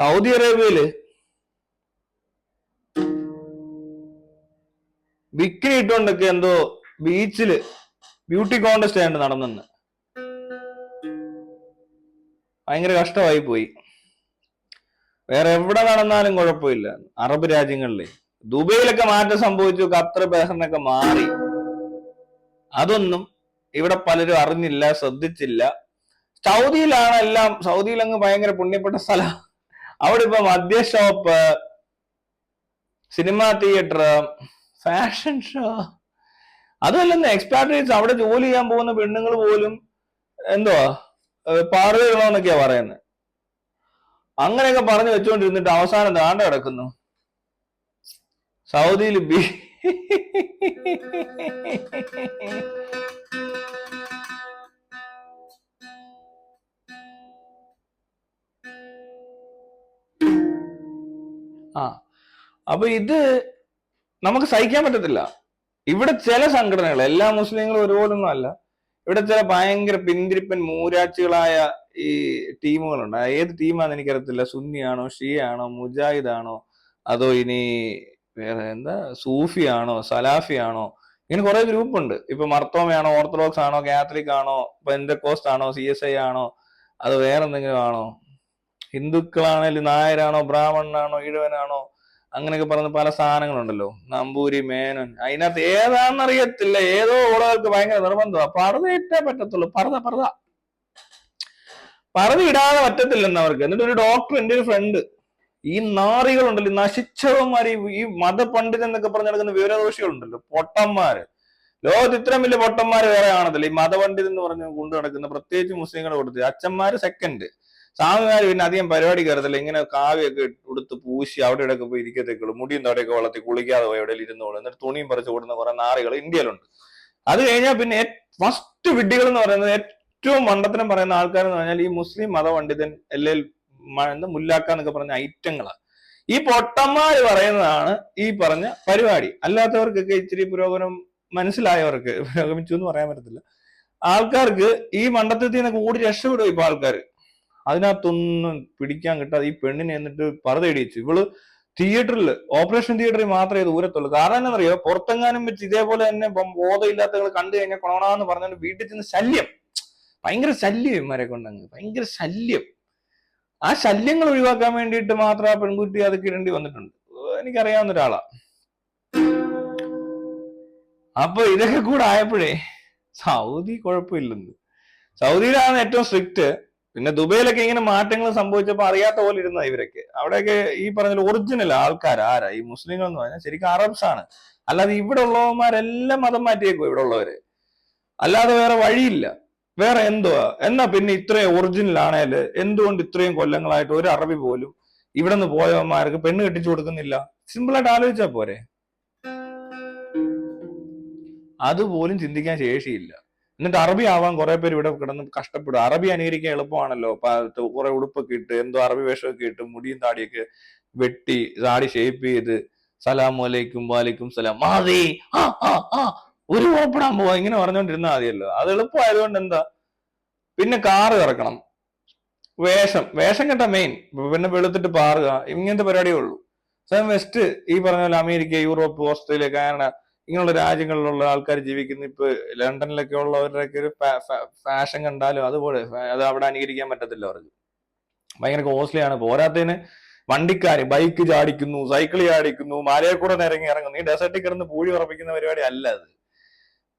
Saudi അറേബ്യയില് bikini ഇട്ടുകൊണ്ടൊക്കെ എന്തോ ബീച്ചില് beauty contest ആയിട്ട് നടന്നെന്ന്. ഭയങ്കര കഷ്ടമായി പോയി. വേറെ എവിടെ നടന്നാലും കുഴപ്പമില്ല. അറബ് രാജ്യങ്ങളിലെ ദുബൈയിലൊക്കെ മാറ്റം സംഭവിച്ചു, ഖത്തർ ബഹ്റിനൊക്കെ മാറി. അതൊന്നും ഇവിടെ പലരും അറിഞ്ഞില്ല, ശ്രദ്ധിച്ചില്ല. സൗദിയിലാണ് എല്ലാം. സൗദിയിൽ അങ്ങ് ഭയങ്കര പുണ്യപ്പെട്ട സ്ഥലം. അവിടെ ഇപ്പൊ മദ്യ shop, cinema theatre, fashion show, അതല്ലെന്ന് എക്സ്പാട്രിയേറ്റ്സ് അവിടെ ജോലി ചെയ്യാൻ പോകുന്ന പെണ്ണുങ്ങൾ പോലും എന്തുവാ പാർവണോന്നൊക്കെയാ പറയുന്നത്. അങ്ങനെയൊക്കെ പറഞ്ഞു വെച്ചുകൊണ്ടിരുന്നിട്ട് അവസാനം താണ്ട കിടക്കുന്നു സൗദിയിൽ അപ്പൊ ഇത് നമുക്ക് സഹിക്കാൻ പറ്റത്തില്ല. ഇവിടെ ചില സംഘടനകൾ, എല്ലാ മുസ്ലിങ്ങളും ഒരുപോലൊന്നും അല്ല, ഇവിടെ ചില ഭയങ്കര പിന്തിരിപ്പൻ മൂരാച്ചികളായ ഈ ടീമുകളുണ്ട്. ഏത് ടീമാണെന്ന് എനിക്കറിയത്തില്ല. സുന്നിയാണോ, ഷിയാണോ, മുജാഹിദാണോ, അതോ ഇനി വേറെ എന്താ സൂഫി ആണോ, സലാഫി ആണോ, ഇങ്ങനെ കുറെ ഗ്രൂപ്പ് ഉണ്ട്. ഇപ്പൊ മർത്തോമയാണോ, ഓർത്തഡോക്സ് ആണോ, കാത്തലിക് ആണോ, പെന്തക്കോസ്റ്റ് ആണോ, CSI ആണോ, അത് വേറെ എന്തെങ്കിലും ആണോ, ഹിന്ദുക്കളാണെങ്കിൽ നായരാണോ, ബ്രാഹ്മണനാണോ, ഈഴവനാണോ, അങ്ങനെയൊക്കെ പറഞ്ഞ പല സാധനങ്ങളുണ്ടല്ലോ, നമ്പൂരി, മേനോൻ. അതിനകത്ത് ഏതാണെന്നറിയത്തില്ല. ഏതോ ഓളകൾക്ക് ഭയങ്കര നിർബന്ധമാണ്. പർദ്ദ ഇട്ടേ പറ്റത്തുള്ളൂ. പർദ്ദ ഇടാതെ പറ്റത്തില്ലെന്ന് അവർക്ക്. എന്നിട്ട് ഒരു ഡോക്ടർ, എൻ്റെ ഒരു ഫ്രണ്ട്, ഈ നാറികളുണ്ടല്ലോ, നശിച്ചവന്മാര്, ഈ മതപണ്ഡിതൻ എന്നൊക്കെ പറഞ്ഞു നടക്കുന്ന വിവരദോഷികളുണ്ടല്ലോ, പൊട്ടന്മാര്. ലോകത്ത് ഇത്രയും വലിയ പൊട്ടന്മാര് വേറെ കാണത്തില്ല. ഈ മതപണ്ഡിതൻ എന്ന് പറഞ്ഞ് കൊണ്ടു നടക്കുന്ന, പ്രത്യേകിച്ച് മുസ്ലിങ്ങളെ കൊടുത്ത്. അച്ഛന്മാര് സെക്കൻഡ്, സ്വാമിമാര് പിന്നെ അധികം പരിപാടി കയറത്തില്ല. ഇങ്ങനെ കാവ്യൊക്കെ ഉടുത്ത് പൂശി അവിടെ ഇവിടെയൊക്കെ പോയി ഇരിക്കത്തേക്കുള്ളൂ. മുടിയും തോടെയൊക്കെ വളർത്തി കുളിക്കാതെ പോയി എവിടെ ഇരുന്നോളൂ. എന്നിട്ട് തുണിയും പറിച്ച് കൊടുക്കുന്ന കുറെ നാറികൾ ഇന്ത്യയിലുണ്ട്. അത് കഴിഞ്ഞാൽ പിന്നെ ഫസ്റ്റ് വിഡ്ഢികൾ എന്ന് പറയുന്നത്, ഏറ്റവും മണ്ടത്തരം പറയുന്ന ആൾക്കാരെന്ന് പറഞ്ഞാൽ ഈ മുസ്ലിം മതപണ്ഡിതൻ, എന്താ മുല്ലാക്ക എന്നൊക്കെ പറഞ്ഞ ഐറ്റങ്ങളാണ്. ഈ പൊട്ടന്മാര് പറയുന്നതാണ് ഈ പറഞ്ഞ പരിപാടി. അല്ലാത്തവർക്കൊക്കെ ഇച്ചിരി പുരോഗമനം മനസ്സിലായവർക്ക്, പുരോഗമിച്ചു എന്ന് പറയാൻ പറ്റത്തില്ല, ആൾക്കാർക്ക് ഈ മണ്ടത്തിൽ നിന്നൊക്കെ ഓടി രക്ഷപ്പെടും ഇപ്പൊ ആൾക്കാർ. അതിനകത്തൊന്നും പിടിക്കാൻ കിട്ടാതെ ഈ പെണ്ണിനെ എന്നിട്ട് പർദ്ദ ഇടിച്ചു. ഇവള് തിയേറ്ററിൽ, ഓപ്പറേഷൻ തിയേറ്ററിൽ മാത്രമേ ദൂരത്തുള്ളൂ. കാരണം എന്താണെന്നറിയോ, പുറത്തെങ്ങാനും വെച്ച് ഇതേപോലെ തന്നെ ബോധമില്ലാത്തവൾ കണ്ടു കഴിഞ്ഞാൽ കൊണോണാന്ന് പറഞ്ഞാൽ വീട്ടിൽ ചെന്ന് ശല്യം, ഭയങ്കര ശല്യം, ഇവന്മാരെ കൊണ്ടങ്ങ് ഭയങ്കര ശല്യം. ആ ശല്യങ്ങൾ ഒഴിവാക്കാൻ വേണ്ടിയിട്ട് മാത്രം ആ പെൺകുട്ടി അതൊക്കെ ഇടേണ്ടി വന്നിട്ടുണ്ട്. എനിക്കറിയാവുന്ന ഒരാളാ. അപ്പൊ ഇതൊക്കെ കൂടെ ആയപ്പോഴേ സൗദി കുഴപ്പമില്ലെന്ന്. സൗദിയിലാണ് ഏറ്റവും സ്ട്രിക്റ്റ്. പിന്നെ ദുബൈയിലൊക്കെ ഇങ്ങനെ മാറ്റങ്ങൾ സംഭവിച്ചപ്പോൾ അറിയാത്ത പോലെ ഇരുന്ന ഇവരൊക്കെ. അവിടെയൊക്കെ ഈ പറഞ്ഞ ഒറിജിനൽ ആൾക്കാർ ആരാ? ഈ മുസ്ലിങ്ങൾ എന്ന് പറഞ്ഞാൽ ശരിക്കും അറബ്സ് ആണ്. അല്ലാതെ ഇവിടെ ഉള്ളവന്മാരെല്ലാം മതം മാറ്റിയേക്കും ഇവിടെ ഉള്ളവര്. അല്ലാതെ വേറെ വഴിയില്ല. വേറെ എന്തുവാ? എന്നാ പിന്നെ ഇത്രയും ഒറിജിനൽ ആണേല് എന്തുകൊണ്ട് ഇത്രയും കൊല്ലങ്ങളായിട്ട് ഒരു അറബി പോലും ഇവിടെ നിന്ന് പോയവന്മാർക്ക് പെണ്ണ് കെട്ടിച്ചു കൊടുക്കുന്നില്ല? സിമ്പിളായിട്ട് ആലോചിച്ചാ പോരെ. അതുപോലും ചിന്തിക്കാൻ ശേഷിയില്ല. എന്നിട്ട് അറബി ആവാൻ കുറെ പേര് ഇവിടെ കിടന്ന് കഷ്ടപ്പെടും. അറബി അനുകരിക്കാൻ എളുപ്പമാണല്ലോ. കുറെ ഉടുപ്പൊക്കെ ഇട്ട്, എന്തോ അറബി വേഷമൊക്കെ ഇട്ട്, മുടിയും താടിയൊക്കെ വെട്ടി, താടി ഷേപ്പ് ചെയ്ത്, സലാമു അലൈക്കും വാലൈക്കും സലാം, മതി, ഒരു ഓപ്പണാൻ പോവാ, ഇങ്ങനെ പറഞ്ഞുകൊണ്ടിരുന്നാൽ മതിയല്ലോ. അത് എളുപ്പമായതുകൊണ്ട് എന്താ, പിന്നെ കാറ് ഇറക്കണം, വേഷം കെട്ട മെയിൻ, പിന്നെ വെളുത്തിട്ട് പാറുക, ഇങ്ങനത്തെ പരിപാടിയേ ഉള്ളൂ. സെയിം വെസ്റ്റ് ഈ പറഞ്ഞ പോലെ അമേരിക്ക, യൂറോപ്പ്, ഓസ്ട്രേലിയ, കാനഡ, ഇങ്ങനെയുള്ള രാജ്യങ്ങളിലുള്ള ആൾക്കാർ ജീവിക്കുന്ന. ഇപ്പൊ ലണ്ടനിലൊക്കെ ഉള്ളവരുടെയൊക്കെ ഒരു ഫാഷൻ കണ്ടാലും അതുപോലെ അത് അവിടെ അനുകരിക്കാൻ പറ്റത്തില്ല. അവർക്ക് ഭയങ്കര കോസ്റ്റ്ലിയാണ്. പോരാത്തതിന് വണ്ടിക്കാര് ബൈക്ക് ചാടിക്കുന്നു, സൈക്കിൾ ചാടിക്കുന്നു, മലയെ കൂടെ ഇറങ്ങുന്നു. ഈ ഡെസർട്ടിൽ കിടന്ന് പൂഴി ഉറപ്പിക്കുന്ന പരിപാടി അല്ല അത്.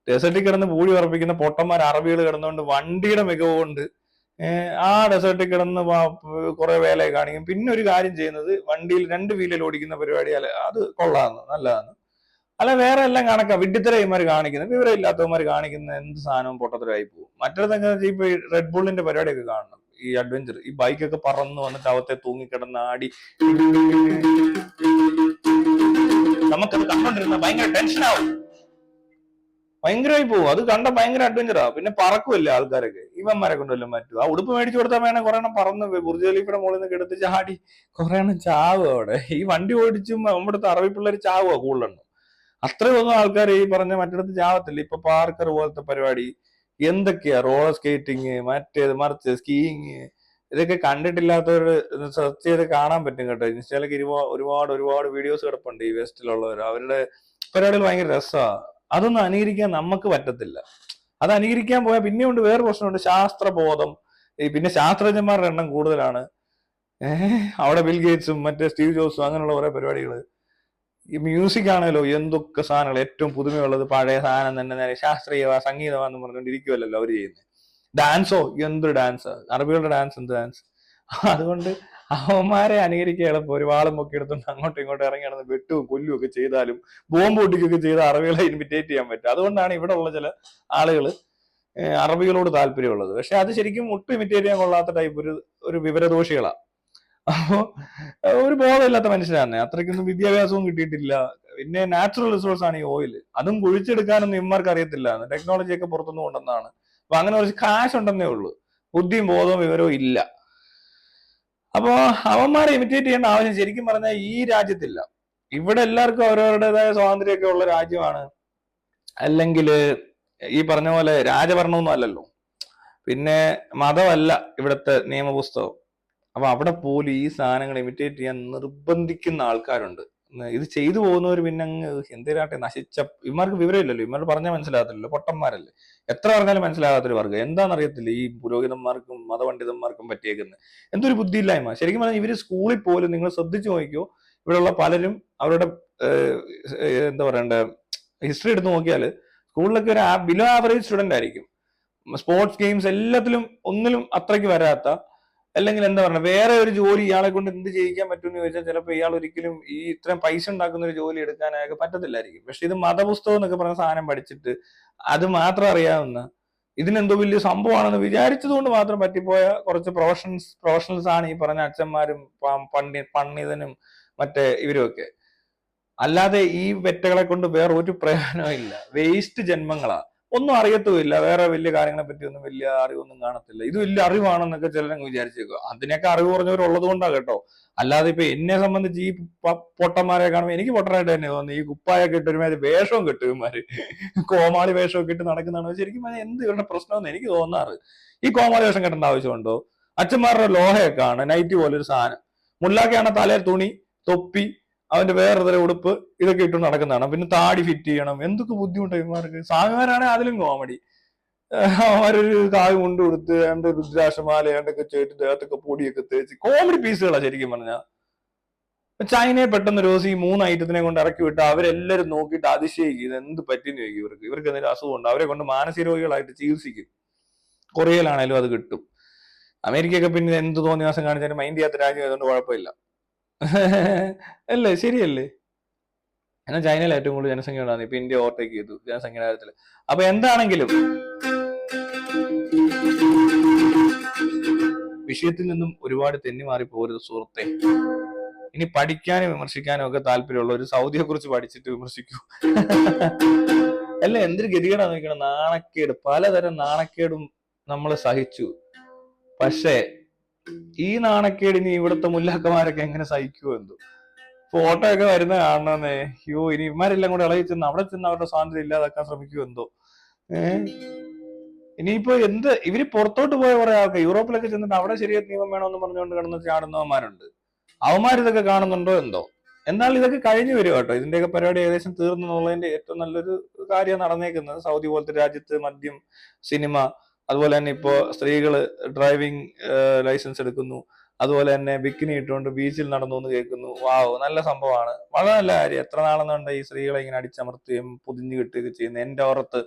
ഡെസർട്ടിൽ കിടന്ന് പൂഴി ഉറപ്പിക്കുന്ന പൊട്ടന്മാർ അറബികൾ കിടന്നുകൊണ്ട് വണ്ടിയുടെ മികവ് കൊണ്ട് ആ ഡെസേർട്ടിൽ കിടന്ന് കുറെ വേല കാണിക്കും. പിന്നെ ഒരു കാര്യം ചെയ്യുന്നത്, വണ്ടിയിൽ 2 വീലിൽ ഓടിക്കുന്ന പരിപാടി. അല്ല, അത് കൊള്ളാന്ന്, നല്ലതാണ്. അല്ല, വേറെ എല്ലാം കണക്കാ. വിഡ്ഢിത്തരന്മാർ കാണിക്കുന്നത്, വിവരമില്ലാത്തവന്മാർ കാണിക്കുന്ന എന്ത് സാധനവും പൊട്ടത്തരമായി പോകും. മറ്റേതൊക്കെ ഇപ്പൊ ഈ റെഡ് ബുള്ളിന്റെ പരിപാടിയൊക്കെ കാണണം. ഈ അഡ്വഞ്ചർ, ഈ ബൈക്കൊക്കെ പറന്ന് വന്നിട്ട് അവത്തെ തൂങ്ങിക്കിടന്ന് ആടി, നമുക്കത് കണ്ടോണ്ടിരുന്ന ഭയങ്കര ടെൻഷനാവും, ഭയങ്കരമായി പോകും. അത് കണ്ട ഭയങ്കര അഡ്വഞ്ചറാ. പിന്നെ പറക്കുമല്ലേ ആൾക്കാരൊക്കെ. ഇവന്മാരെ കൊണ്ടല്ലോ പറ്റും. ആ ഉടുപ്പ് മേടിച്ചു കൊടുത്താൽ വേണേ കുറെ എണ്ണം പറന്ന് ബുർജ് ഖലീഫയുടെ മുകളിൽ നിന്ന് എടുത്ത് ചാടി കുറെ എണ്ണം ചാവും അവിടെ. ഈ വണ്ടി ഓടിച്ചും നമ്മുടെ അറബി പിള്ളേർ ചാവുക കൂടുതലെണ്ണം. അത്രയൊന്നും ആൾക്കാർ ഈ പറഞ്ഞ മറ്റിടത്ത് ചാവത്തില്ല. ഇപ്പൊ പാർക്കർ പോലത്തെ പരിപാടി എന്തൊക്കെയാ, റോളർ സ്കേറ്റിങ്, മറ്റേത് മറിച്ച്, സ്കീയിങ്, ഇതൊക്കെ കണ്ടിട്ടില്ലാത്തവർ സെർച്ച് ചെയ്ത് കാണാൻ പറ്റും കേട്ടോ. ഇൻസ്റ്റയിലൊക്കെ ഒരുപാട് ഒരുപാട് വീഡിയോസ് കിടപ്പുണ്ട് ഈ വെസ്റ്റിലുള്ളവർ. അവരുടെ പരിപാടികൾ ഭയങ്കര രസമാണ്. അതൊന്നും അനുകരിക്കാൻ നമുക്ക് പറ്റത്തില്ല. അത് അനുകരിക്കാൻ പോയാൽ പിന്നെ ഉണ്ട് വേറെ പ്രശ്നമുണ്ട്, ശാസ്ത്രബോധം. പിന്നെ ശാസ്ത്രജ്ഞന്മാരുടെ എണ്ണം കൂടുതലാണ്. അവിടെ ബിൽ ഗേറ്റ്സും മറ്റേ സ്റ്റീവ് ജോബ്സും അങ്ങനെയുള്ള കുറെ പരിപാടികൾ. ഈ മ്യൂസിക് ആണല്ലോ എന്തൊക്കെ സാധനങ്ങൾ, ഏറ്റവും പുതുമയുള്ളത് പഴയ സാധനം തന്നെ, നേരെ ശാസ്ത്രീയ സംഗീതമാണെന്ന് പറഞ്ഞുകൊണ്ടിരിക്കുമല്ലോ അവർ ചെയ്യുന്നത്. ഡാൻസോ എന്തൊരു ഡാൻസ്, അറബികളുടെ ഡാൻസ് എന്ത് ഡാൻസ്. അതുകൊണ്ട് അവന്മാരെ അനുകരിക്കുക എളുപ്പം. ഒരു വാളും പൊക്കി എടുത്തുകൊണ്ട് അങ്ങോട്ടും ഇങ്ങോട്ടും ഇറങ്ങി നടന്ന് വെട്ടുവും കൊല്ലും ഒക്കെ ചെയ്താലും ബോംബ് പൊട്ടിക്കുകയൊക്കെ ചെയ്ത് അറബികളെ ഇൻവിറ്റേറ്റ് ചെയ്യാൻ പറ്റും. അതുകൊണ്ടാണ് ഇവിടെ ഉള്ള ചില ആളുകൾ അറബികളോട് താല്പര്യമുള്ളത്. പക്ഷെ അത് ശരിക്കും ഒട്ടും ഇമിറ്റേറ്റ് ചെയ്യാൻ കൊള്ളാത്ത ടൈപ്പ് ഒരു വിവരദോഷികളാണ്. അപ്പോ ഒരു ബോധമില്ലാത്ത മനുഷ്യരാണ്. അത്രയ്ക്കൊന്നും വിദ്യാഭ്യാസവും കിട്ടിയിട്ടില്ല. പിന്നെ നാച്ചുറൽ റിസോഴ്സ് ആണ് ഈ ഓയിൽ. അതും കുഴിച്ചെടുക്കാനൊന്നും ഇവന്മാർക്ക് അറിയത്തില്ല. ടെക്നോളജി ഒക്കെ പുറത്തുനിന്ന് കൊണ്ടുവന്നതാണ്. അപ്പൊ അങ്ങനെ കുറച്ച് കാശ് ഉണ്ടെന്നേ ഉള്ളൂ, ബുദ്ധിയും ബോധവും വിവരവും ഇല്ല. അപ്പോ അവന്മാരെ ഇമിറ്റേറ്റ് ചെയ്യേണ്ട ആവശ്യം ശരിക്കും പറഞ്ഞാൽ ഈ രാജ്യത്തില്ല. ഇവിടെ എല്ലാവർക്കും അവരവരുടേതായ സ്വാതന്ത്ര്യമൊക്കെ ഉള്ള രാജ്യമാണ്. അല്ലെങ്കിൽ ഈ പറഞ്ഞ പോലെ രാജഭരണമൊന്നും അല്ലല്ലോ, പിന്നെ മതമല്ല ഇവിടുത്തെ നിയമപുസ്തകം. അപ്പൊ അവിടെ പോലും ഈ സാധനങ്ങൾ ഇമിറ്റേറ്റ് ചെയ്യാൻ നിർബന്ധിക്കുന്ന ആൾക്കാരുണ്ട്. ഇത് ചെയ്തു പോകുന്നവർ പിന്നെ അങ്ങ് എന്തിനാട്ടെ നശിച്ച. ഇവന്മാർക്ക് വിവരമില്ലല്ലോ, ഇവന്മാർ പറഞ്ഞാൽ മനസ്സിലാകത്തില്ലല്ലോ, പൊട്ടന്മാരല്ലേ. എത്ര പറഞ്ഞാലും മനസ്സിലാകാത്തൊരു വർഗ്ഗം. എന്താണെന്നറിയത്തില്ല ഈ പുരോഹിതന്മാർക്കും മതപണ്ഡിതന്മാർക്കും പറ്റിയേക്കുന്നത്. എന്തൊരു ബുദ്ധിയില്ലായ്മ. ശരിക്കും പറഞ്ഞാൽ ഇവര് സ്കൂളിൽ പോലും നിങ്ങൾ ശ്രദ്ധിച്ചു നോക്കിയോ, ഇവിടെയുള്ള പലരും അവരുടെ എന്താ പറയണ്ട ഹിസ്റ്ററി എടുത്ത് നോക്കിയാൽ സ്കൂളിലൊക്കെ ഒരു ബിലോ ആവറേജ് സ്റ്റുഡന്റ് ആയിരിക്കും. സ്പോർട്സ് ഗെയിംസ് എല്ലാത്തിലും ഒന്നിലും അത്രയ്ക്ക് വരാത്ത, അല്ലെങ്കിൽ എന്താ പറയുക വേറെ ഒരു ജോലി ഇയാളെ കൊണ്ട് എന്ത് ചെയ്യിക്കാൻ പറ്റുമെന്ന് ചോദിച്ചാൽ ചിലപ്പോൾ ഇയാൾ ഒരിക്കലും ഈ ഇത്രയും പൈസ ഉണ്ടാക്കുന്ന ഒരു ജോലി എടുക്കാൻ അയാൾക്ക് പറ്റത്തില്ലായിരിക്കും. പക്ഷെ ഇത് മതപുസ്തകം എന്നൊക്കെ പറഞ്ഞ സാധനം പഠിച്ചിട്ട് അത് മാത്രം അറിയാവുന്ന, ഇതിനെന്തോ വലിയ സംഭവമാണെന്ന് വിചാരിച്ചത് കൊണ്ട് മാത്രം പറ്റിപ്പോയ കുറച്ച് പ്രൊഫഷണൽസ് ആണ് ഈ പറഞ്ഞ അച്ഛന്മാരും പണ്ഡിതനും മറ്റേ ഇവരുമൊക്കെ. അല്ലാതെ ഈ വെറ്റകളെ കൊണ്ട് വേറെ ഒരു പ്രയോജനവും ഇല്ല. വേസ്റ്റ് ജന്മങ്ങളാ. ഒന്നും അറിയത്തുമില്ല, വേറെ വലിയ കാര്യങ്ങളെ പറ്റി ഒന്നും വലിയ അറിവൊന്നും കാണത്തില്ല. ഇത് വലിയ അറിവാണെന്നൊക്കെ ചിലരങ്ങ് വിചാരിച്ചേക്കുക. അതിനൊക്കെ അറിവ് കുറഞ്ഞവരുള്ളത് കൊണ്ടാണ് കേട്ടോ. അല്ലാതെ ഇപ്പൊ എന്നെ സംബന്ധിച്ച് ഈ പൊട്ടന്മാരെ കാണുമ്പോൾ എനിക്ക് പൊട്ടനായിട്ട് തന്നെ തോന്നുന്നു. ഈ കുപ്പായൊക്കെ ഇട്ട് ഒരുമാതിരി വേഷവും കിട്ടും ഇവന്മാര്, കോമാളി വേഷമൊക്കെ ഇട്ട് നടക്കുന്നതാണ്. ശരിക്കും എന്ത് ഇവരുടെ പ്രശ്നമെന്ന് എനിക്ക് തോന്നാറ്. ഈ കോമാളി വേഷം കെട്ടേണ്ട ആവശ്യമുണ്ടോ? അച്ഛന്മാരുടെ ലോഹയൊക്കെ ആണ് നൈറ്റ് പോലൊരു സാധനം. മുല്ലാക്കയാണ് തലയിൽ തുണി, തൊപ്പി, അവന്റെ വേറെ ഉടുപ്പ്, ഇതൊക്കെ ഇട്ട് നടക്കുന്നതാണ്. പിന്നെ താടി ഫിറ്റ് ചെയ്യണം. എന്തൊക്കെ ബുദ്ധിമുട്ടാണ് ഇവന്മാർക്ക്. സ്വാമിമാരാണെങ്കിൽ അതിലും കോമഡി. അവരൊരു കായ് കൊണ്ട് കൊടുത്ത് എന്റെ രുദ്രാക്ഷമാല ഏണ്ടൊക്കെ ചെയ്തിട്ട് ദേഹത്തൊക്കെ പൊടിയൊക്കെ തേച്ച് കോമഡി പീസുകളാ ശരിക്കും പറഞ്ഞാൽ. ചൈനയെ പെട്ടെന്ന് ദിവസം ഈ 3 ഐറ്റത്തിനെ കൊണ്ട് ഇറക്കി വിട്ട് അവരെല്ലാരും നോക്കിയിട്ട് അതിശയിക്കും. ഇത് എന്ത് പറ്റിയെന്ന് ചോദിക്കും. ഇവർക്ക് എന്തെങ്കിലും അസുഖമുണ്ട്. അവരെ കൊണ്ട് മാനസിക രോഗികളായിട്ട് ചികിത്സിക്കും. കൊറിയയിലാണേലും അത് കിട്ടും. അമേരിക്കയൊക്കെ പിന്നെ എന്ത് തോന്നിയാസം കാണിച്ചാലും മൈൻഡ് ചെയ്യാത്ത രാജ്യം ആയതുകൊണ്ട് കുഴപ്പമില്ല. അല്ലേ, ശരിയല്ലേ? എന്നാൽ ചൈനയിൽ ഏറ്റവും കൂടുതൽ ജനസംഖ്യ ഉണ്ടാകുന്നത്. ഇപ്പൊ ഇന്ത്യ ഓവർടേക്ക് ചെയ്തു ജനസംഖ്യയുടെ കാര്യത്തിൽ. അപ്പൊ എന്താണെങ്കിലും വിഷയത്തിൽ നിന്നും ഒരുപാട് തെന്നി മാറി പോകരുത് സുഹൃത്തെ. ഇനി പഠിക്കാനും വിമർശിക്കാനും ഒക്കെ താല്പര്യമുള്ള ഒരു സൗദിയെ കുറിച്ച് പഠിച്ചിട്ട് വിമർശിക്കൂ. അല്ല, എന്തൊരു ഗതികേടാ നോക്കണം. നാണക്കേട്, പലതരം നാണക്കേടും നമ്മൾ സഹിച്ചു. പക്ഷേ ഈ നാണക്കേടിനി ഇവിടുത്തെ മുല്ലാക്കന്മാരൊക്കെ എങ്ങനെ സഹിക്കുമോ എന്തോ. ഫോട്ടോ ഒക്കെ വരുന്ന കാണണമെന്നേ. അയ്യോ, ഇനി ഇമാരെല്ലാം കൂടെ ഇളകി ചെന്ന് അവിടെ ചെന്ന് അവരുടെ സ്വാതന്ത്ര്യം ഇല്ലാതാക്കാൻ ശ്രമിക്കുമോ എന്തോ. ഇനിയിപ്പോ ഇവര് പുറത്തോട്ട് പോയ കുറെ ആൾക്കാർ യൂറോപ്പിലൊക്കെ ചെന്നിട്ട് അവിടെ ശരിയായ നിയമം വേണമെന്ന് പറഞ്ഞുകൊണ്ട് കിടന്ന് ചാടുന്നവന്മാരുണ്ട്. അവന്മാരിതൊക്കെ കാണുന്നുണ്ടോ എന്തോ. എന്നാൽ ഇതൊക്കെ കഴിഞ്ഞു വരും കേട്ടോ. ഇതിന്റെയൊക്കെ പരിപാടി ഏകദേശം തീർന്നു എന്നുള്ളതിന്റെ ഏറ്റവും നല്ലൊരു കാര്യം നടന്നേക്കുന്നത്. സൗദി പോലത്തെ രാജ്യത്ത് മദ്യം, സിനിമ, അതുപോലെ തന്നെ ഇപ്പോ സ്ത്രീകള് ഡ്രൈവിംഗ് ലൈസൻസ് എടുക്കുന്നു. അതുപോലെ തന്നെ ബിക്കിനി ഇട്ടുകൊണ്ട് ബീച്ചിൽ നടന്നു എന്ന് കേൾക്കുന്നു. വാവ്, നല്ല സംഭവമാണ്, വളരെ നല്ല കാര്യം. എത്ര നാളെന്നുണ്ട് ഈ സ്ത്രീകളെ ഇങ്ങനെ അടിച്ചമർത്തുകയും പൊതിഞ്ഞു കിട്ടുകയൊക്കെ ചെയ്യുന്നത്. എന്റെ ഓറത്ത്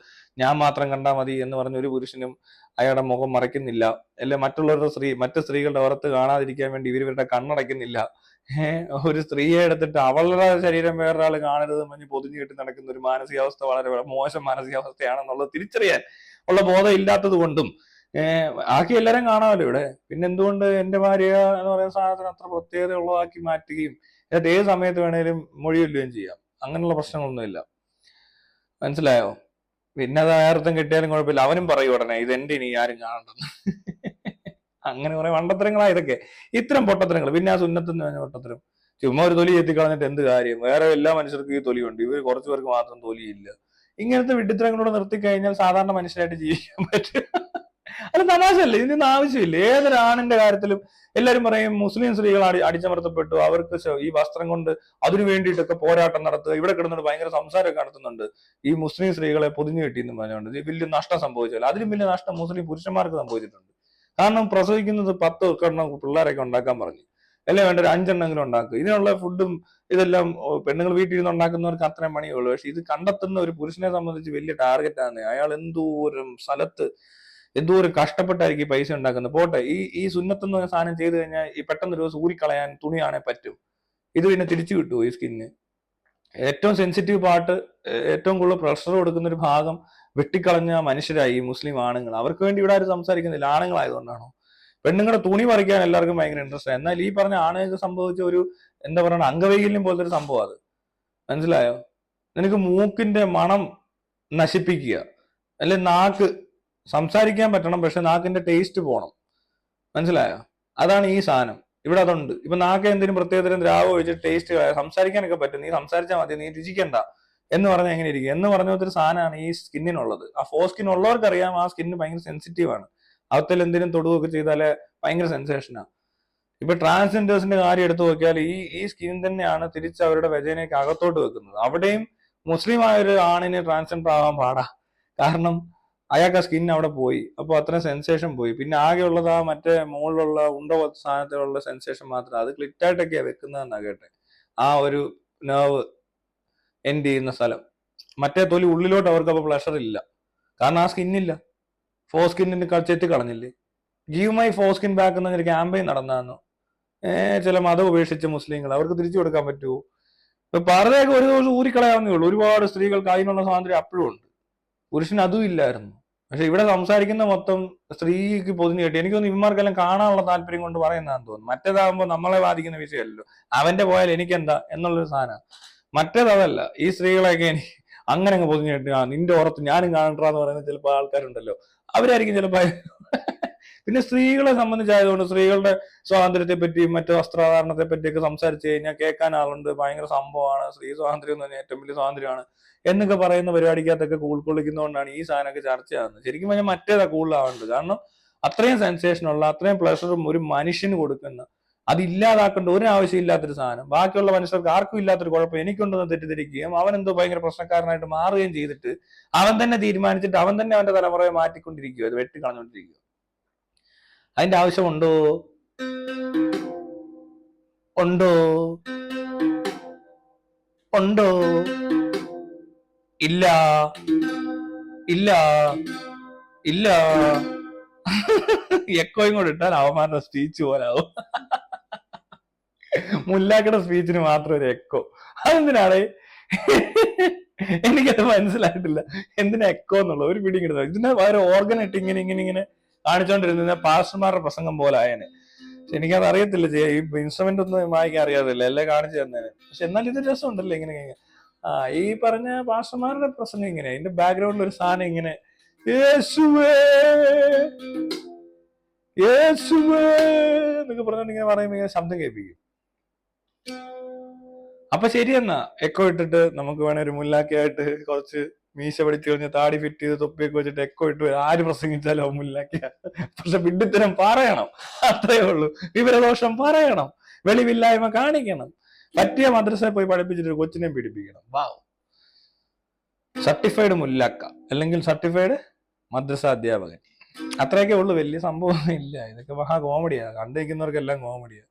ഞാൻ മാത്രം കണ്ടാൽ മതി എന്ന് പറഞ്ഞ ഒരു പുരുഷനും അയാളുടെ മുഖം മറയ്ക്കുന്നില്ല. അല്ലെ മറ്റു സ്ത്രീകളുടെ ഓറത്ത് കാണാതിരിക്കാൻ വേണ്ടി ഇവരുടെ കണ്ണടയ്ക്കുന്നില്ല. ഒരു സ്ത്രീയെ എടുത്തിട്ട് അവളുടെ ശരീരം വേറൊരാൾ കാണരുത് പറഞ്ഞ് പൊതിഞ്ഞു കെട്ടി നടക്കുന്ന ഒരു മാനസികാവസ്ഥ വളരെ മോശം മാനസികാവസ്ഥയാണെന്നുള്ളത് തിരിച്ചറിയാൻ ഉള്ള ബോധം ഇല്ലാത്തത് കൊണ്ടും ആക്കി എല്ലാരും കാണാമല്ലോ ഇവിടെ. പിന്നെ എന്തുകൊണ്ട് എന്റെ ഭാര്യ എന്ന് പറയുന്ന സാധനത്തിന് അത്ര പ്രത്യേകത ഉള്ളതാക്കി മാറ്റുകയും ഏത് സമയത്ത് വേണേലും മൊഴിയൊല്ലുകയും ചെയ്യാം. അങ്ങനെയുള്ള പ്രശ്നങ്ങളൊന്നുമില്ല. മനസ്സിലായോ? പിന്നെ അത് ആർത്തം കിട്ടിയാലും കുഴപ്പമില്ല. അവനും പറയും ഉടനെ ഇത് എന്റെ ഇനി ആരും കാണണ്ടെന്ന്. അങ്ങനെ കുറെ വണ്ടത്തരങ്ങളാ ഇതൊക്കെ. ഇത്തരം പൊട്ടത്തരങ്ങൾ. പിന്നെ ആ സുന്നത്തെന്ന് പറഞ്ഞ പൊട്ടത്തരം. ചുമ്മാ ഒരു തൊലി എത്തിക്കളഞ്ഞിട്ട് എന്ത് കാര്യം? വേറെ എല്ലാ മനുഷ്യർക്കും ഈ തൊലിയുണ്ട്, ഇവർ കുറച്ചു പേർക്ക് മാത്രം തൊലിയില്ല. ഇങ്ങനത്തെ വിഡ്ഢിത്തരങ്ങളോട് നിർത്തിക്കഴിഞ്ഞാൽ സാധാരണ മനുഷ്യരായിട്ട് ജീവിക്കാൻ പറ്റും. അല്ല തമാശല്ലേ, ഇതിനൊന്നും ആവശ്യമില്ല. ഏതൊരാണിന്റെ കാര്യത്തിലും എല്ലാരും പറയും മുസ്ലിം സ്ത്രീകൾ അടിച്ചമർത്തപ്പെട്ടു, അവർക്ക് ഈ വസ്ത്രം കൊണ്ട് അതിനു വേണ്ടിയിട്ടൊക്കെ പോരാട്ടം നടത്തുക, ഇവിടെ കിടന്നിട്ട് ഭയങ്കര സംസാരമൊക്കെ നടത്തുന്നുണ്ട് ഈ മുസ്ലിം സ്ത്രീകളെ പൊതിഞ്ഞു കിട്ടിയെന്ന് പറഞ്ഞുകൊണ്ട് വലിയ നഷ്ടം സംഭവിച്ചാൽ. അതിലും വലിയ നഷ്ടം മുസ്ലിം പുരുഷന്മാർക്ക് സംഭവിച്ചിട്ടുണ്ട്. കാരണം പ്രസവിക്കുന്നത് 10 പിള്ളേരൊക്കെ ഉണ്ടാക്കാൻ പറഞ്ഞു, അല്ലേ വേണ്ട ഒരു 5 എണ്ണെങ്കിലും ഉണ്ടാക്കുക. ഇതിനുള്ള ഫുഡും ഇതെല്ലാം പെണ്ണുങ്ങൾ വീട്ടിൽ നിന്ന് ഉണ്ടാക്കുന്നവർക്ക് അത്രയും പണിയേ ഉള്ളൂ. പക്ഷെ ഇത് കണ്ടെത്തുന്ന ഒരു പുരുഷനെ സംബന്ധിച്ച് വലിയ ടാർഗറ്റാണ്. അയാൾ എന്തോരം സ്ഥലത്ത് എന്തോരം കഷ്ടപ്പെട്ടായിരിക്കും ഈ പൈസ ഉണ്ടാക്കുന്നത്. പോട്ടെ, ഈ സുന്നത്തെന്ന് പറഞ്ഞ സാധനം ചെയ്ത് കഴിഞ്ഞാൽ ഈ പെട്ടെന്ന് ഒരു ദിവസം ഊരിക്കളയാൻ തുണിയാണെ പറ്റും. ഇത് പിന്നെ തിരിച്ചു കിട്ടുമോ ഈ സ്കിന്നിന്? ഏറ്റവും സെൻസിറ്റീവ് പാർട്ട്, ഏറ്റവും കൂടുതൽ പ്രഷർ കൊടുക്കുന്ന ഒരു ഭാഗം വെട്ടിക്കളഞ്ഞ മനുഷ്യരായി ഈ മുസ്ലിം ആണുങ്ങൾ. അവർക്ക് വേണ്ടി ഇവിടെ ആരും സംസാരിക്കുന്നില്ല. ആണുങ്ങളായതുകൊണ്ടാണോ? പെണ്ണുങ്ങളുടെ തുണി പറിക്കാൻ എല്ലാവർക്കും ഭയങ്കര ഇൻട്രസ്റ്റ് ആണ്. എന്നാൽ ഈ പറഞ്ഞ ആണുങ്ങൾക്ക് സംഭവിച്ച ഒരു എന്താ പറയുക അംഗവൈകല്യം പോലത്തെ ഒരു സംഭവം അത്. മനസ്സിലായോ? നിനക്ക് മൂക്കിന്റെ മണം നശിപ്പിക്കുക, അല്ലെ നാക്ക് സംസാരിക്കാൻ പറ്റണം, പക്ഷെ നാക്കിന്റെ ടേസ്റ്റ് പോണം. മനസ്സിലായോ? അതാണ് ഈ സാധനം. ഇവിടെ അതുണ്ട്. ഇപ്പൊ നാക്ക് എന്തെങ്കിലും പ്രത്യേകതരം ദ്രാവകം ഒഴിച്ചിട്ട് ടേസ്റ്റ് സംസാരിക്കാനൊക്കെ പറ്റും. നീ സംസാരിച്ചാൽ മതി, നീ രുചിക്കണ്ട എന്ന് പറഞ്ഞാൽ എങ്ങനെ ഇരിക്കും എന്ന് പറഞ്ഞ ഒരു സാധനമാണ് ഈ സ്കിന്നിനുള്ളത്. ആ ഫോസ്കിൻ ഉള്ളവർക്കറിയാം ആ സ്കിന്ന് ഭയങ്കര സെൻസിറ്റീവ് ആണ്. അവത്തിൽ എന്തെങ്കിലും തൊടുകയൊക്കെ ചെയ്താല് ഭയങ്കര സെൻസേഷനാണ്. ഇപ്പൊ ട്രാൻസ്ജെൻഡേഴ്സിന്റെ കാര്യം എടുത്തു നോക്കിയാൽ ഈ സ്കിൻ തന്നെയാണ് തിരിച്ച് അവരുടെ വെജനയ്ക്ക് അകത്തോട്ട് വെക്കുന്നത്. അവിടെയും മുസ്ലിം ആയ ഒരു ആണിന് ട്രാൻസ്ജെൻഡർ ആവാൻ പാടാ. കാരണം അയാൾക്ക് ആ സ്കിൻ അവിടെ പോയി, അപ്പൊ അത്രയും സെൻസേഷൻ പോയി. പിന്നെ ആകെ ഉള്ളത് ആ മറ്റേ മുകളിലുള്ള ഉണ്ട പോലത്തെ സാധനത്തിലുള്ള സെൻസേഷൻ മാത്രം. അത് ക്ലിറ്റായിട്ടൊക്കെയാ വെക്കുന്നതെന്നാ കേട്ടെ. ആ ഒരു നെർവ് എൻഡ് ചെയ്യുന്ന സ്ഥലം. മറ്റേ തൊലി ഉള്ളിലോട്ട് അവർക്ക് അപ്പൊ പ്ലഷർ ഇല്ല, കാരണം ആ സ്കിന്നില്ല. ഫോസ്കിന്നിന് ചെത്തി കളഞ്ഞില്ലേ? ഗീവ് മൈ ഫോസ്കിൻ ബാക്ക് എന്നൊരു ക്യാമ്പയിൻ നടന്നു. ചില മതം ഉപേക്ഷിച്ച മുസ്ലിങ്ങൾ അവർക്ക് തിരിച്ചു കൊടുക്കാൻ പറ്റുമോ? ഇപ്പൊ പർദ്ദയൊക്കെ ഒരു ദിവസം ഊരിക്കളയാവുന്നേ ഉള്ളൂ. ഒരുപാട് സ്ത്രീകൾക്ക് അതിനുള്ള സ്വാതന്ത്ര്യം അപ്പോഴും ഉണ്ട്. പുരുഷന് അതും ഇല്ലായിരുന്നു. പക്ഷെ ഇവിടെ സംസാരിക്കുന്ന മൊത്തം സ്ത്രീക്ക് പൊതിഞ്ഞു കിട്ടി. എനിക്കൊന്നും ഇവന്മാർക്കെല്ലാം കാണാനുള്ള താല്പര്യം കൊണ്ട് പറയുന്നതാന്ന് തോന്നുന്നു. മറ്റേതാകുമ്പോൾ നമ്മളെ ബാധിക്കുന്ന വിഷയമല്ലോ, അവന്റെ പോയാൽ എനിക്കെന്താ എന്നുള്ളൊരു സാധനം. മറ്റേതല്ല, ഈ സ്ത്രീകളെയൊക്കെ എനിക്ക് അങ്ങനെ അങ്ങ് പൊതിഞ്ഞു കിട്ടി, നിന്റെ ഓർത്ത് ഞാനും കാണണ്ടാന്ന് പറയുന്ന ചിലപ്പോൾ ആൾക്കാരുണ്ടല്ലോ, അവരായിരിക്കും ചിലപ്പോ. പിന്നെ സ്ത്രീകളെ സംബന്ധിച്ചായതുകൊണ്ട് സ്ത്രീകളുടെ സ്വാതന്ത്ര്യത്തെ പറ്റിയും മറ്റു വസ്ത്രധാരണത്തെ പറ്റിയൊക്കെ സംസാരിച്ചു കഴിഞ്ഞാൽ കേൾക്കാൻ ആളുണ്ട്. ഭയങ്കര സംഭവമാണ്, സ്ത്രീ സ്വാതന്ത്ര്യം എന്ന് പറഞ്ഞാൽ ഏറ്റവും വലിയ സ്വാതന്ത്ര്യമാണ് എന്നൊക്കെ പറയുന്ന പരിപാടിക്കകത്തൊക്കെ ഉൾക്കൊള്ളിക്കുന്നതുകൊണ്ടാണ് ഈ സാധനമൊക്കെ ചർച്ചയാകുന്നത്. ശരിക്കും പറഞ്ഞാൽ മറ്റേതാ കൂടുതലാവേണ്ടത്. കാരണം അത്രയും സെൻസേഷനുള്ള, അത്രയും പ്ലഷറും ഒരു മനുഷ്യന് കൊടുക്കുന്ന, അതില്ലാതാക്കേണ്ട ഒരു ആവശ്യമില്ലാത്തൊരു സാധനം. ബാക്കിയുള്ള മനുഷ്യർക്ക് ആർക്കും ഇല്ലാത്തൊരു കുഴപ്പം എനിക്കുണ്ടെന്ന് തെറ്റിദ്ധരിക്കുകയും അവൻ എന്തോ ഭയങ്കര പ്രശ്നക്കാരനായിട്ട് മാറുകയും ചെയ്തിട്ട് അവൻ തന്നെ തീരുമാനിച്ചിട്ട് അവൻ തന്നെ അവന്റെ തലമുറയെ മാറ്റിക്കൊണ്ടിരിക്കുക, അത് വെട്ടിക്കളഞ്ഞുകൊണ്ടിരിക്കുക. അതിന്റെ ആവശ്യമുണ്ടോ? ഉണ്ടോ? ഉണ്ടോ? ഇല്ല, ഇല്ല, ഇല്ല. എക്കോയും കൂടെ ഇട്ടാൽ അവന്മാരുടെ സ്പീച്ച് പോലാവും. മുല്ലാക്കയുടെ സ്പീച്ചിന് മാത്രം ഒരു എക്കോ. അതെന്തിനാണ്? എനിക്കത് മനസ്സിലായിട്ടില്ല. എന്തിനാ എക്കോ എന്നുള്ള ഒരു പിടി കിട്ടുന്നത്? ഇതിന്റെ വേറെ ഓർഗൻ ഇട്ട് ഇങ്ങനെ ഇങ്ങനെ ഇങ്ങനെ കാണിച്ചോണ്ടിരുന്ന പാസ്റ്റർമാരുടെ പ്രസംഗം പോലെ ആയനെ. പക്ഷെ എനിക്കത് അറിയത്തില്ല, ഈ ഇൻസ്ട്രുമെന്റ് ഒന്നും വായിക്കാൻ അറിയാതില്ല, എല്ലാം കാണിച്ചു തന്നേനെ. പക്ഷെ എന്നാൽ ഇത് രസമുണ്ടല്ലോ ഇങ്ങനെ ഇങ്ങനെ. ഈ പറഞ്ഞ പാസ്റ്റർമാരുടെ പ്രസംഗം ഇങ്ങനെ, അതിന്റെ ബാക്ക്ഗ്രൗണ്ടിൽ ഒരു സാധനം ഇങ്ങനെ യേശുവേ യേശുവേ എന്നൊക്കെ പറഞ്ഞോണ്ട് ഇങ്ങനെ പറയുമ്പോ ഇങ്ങനെ ശബ്ദം കേൾപ്പിക്കും. അപ്പൊ ശരിയെന്നാ, എക്കോ ഇട്ടിട്ട് നമുക്ക് വേണേ ഒരു മുല്ലാക്കിയായിട്ട് കുറച്ച് മീശ പിടിച്ചു കഴിഞ്ഞ് താടി ഫിറ്റ് ചെയ്ത് തൊപ്പിയൊക്കെ വെച്ചിട്ട് എക്കോ ഇട്ട് ആര് പ്രസംഗിച്ചാലോ മുല്ലാക്കിയ. പക്ഷെ വിഡ്ഢിത്തരം പറയണം, അത്രയേ ഉള്ളൂ. വിവരദോഷം പറയണം, വെളിവില്ലായ്മ കാണിക്കണം, പറ്റിയ മദ്രസയിൽ പോയി പഠിപ്പിച്ചിട്ട് ഒരു കൊച്ചിനെ പീഡിപ്പിക്കണം. വാവ്, സർട്ടിഫൈഡ് മുല്ലാക്ക അല്ലെങ്കിൽ സർട്ടിഫൈഡ് മദ്രസ അധ്യാപകൻ. അത്രയൊക്കെ ഉള്ളു, വലിയ സംഭവം ഇല്ല. ഇതൊക്കെ മഹാ കോമഡിയാ, കണ്ടിരിക്കുന്നവർക്കെല്ലാം കോമഡിയാ.